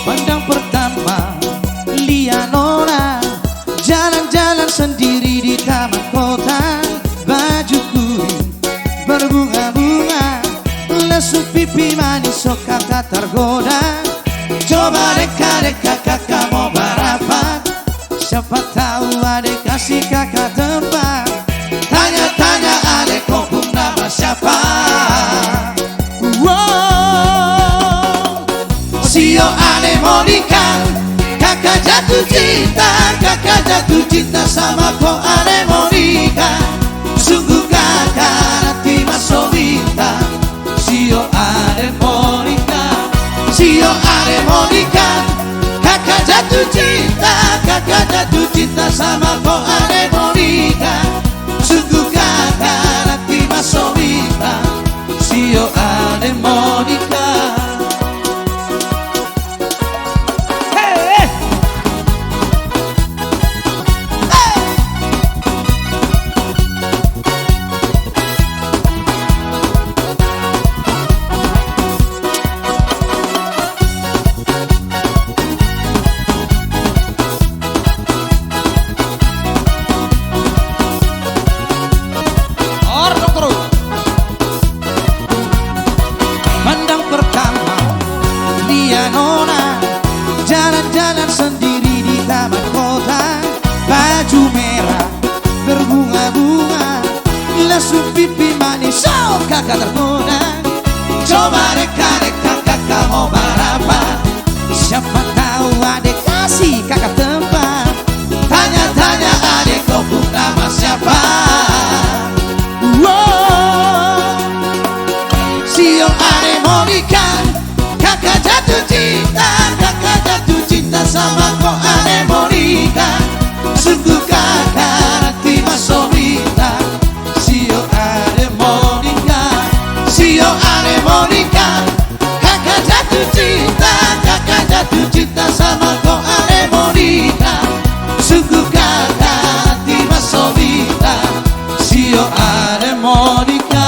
Pandang pertama lihat Nona jalan-jalan sendiri di taman kota, baju kuning berbunga-bunga, lesu pipi manis sok kakak tergoda. Coba deka-deka kakak mau barapan, siapa tahu adek kasih kakak tempat. Tanya-tanya adek kau pun nama siapa. Sio ane Monica, kakak jatuh cinta sama kau ane Monica. Sungguh kakak nanti masuk minta. Sio ane Monica, Sio ane Monica, kakak jatuh cinta sama kau ane Monica. Sungguh kakak nanti masuk minta. Sio ane Monica. Nona jalan-jalan sendiri di taman kota, baju merah berbunga-bunga, lesu pipi manis sok kakak tergoda. Coba deka-deka kakak mau barapan, siapa tahu adek kasih kakak tempat. Tanya-tanya adek kau pun nama siapa. Sio ane Monica, kakak jatuh cinta sama kau ane Monica. Sungguh kakak nanti masuk minta. Sio ane Monica, Sio ane Monica, kakak jatuh cinta sama kau ane Monica. Sungguh kakak nanti masuk minta. Sio ane Monica.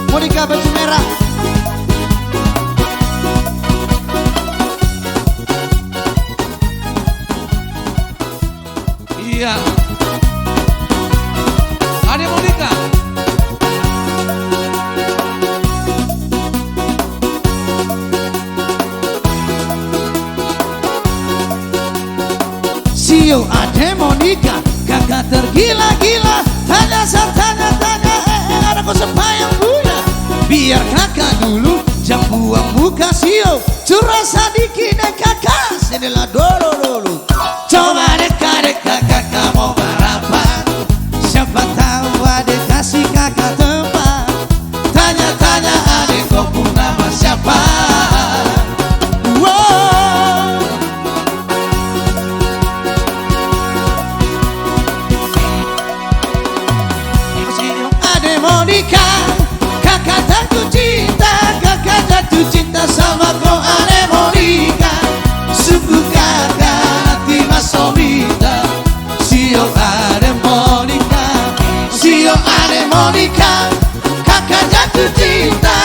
Monica baju merah. Iya. Ada Monica. Sio ada Monica, kakak tergila-gila. Tanya-tanya, ada kau sepayang punya. Biar kakak dulu jam buang muka Sio, curah sedikit kakak sinilah dulu. Coba deka-deka kakak mau barapan, siapa tahu adek kasih kakak tempat. Tanya-tanya adek kau pun nama siapa. Sio ade Monica, kakak jatuh cinta sama kau ane Monica. Sungguh kakak nanti masuk minta. Sio ane Monica, Sio ane Monica, kakak jatuh cinta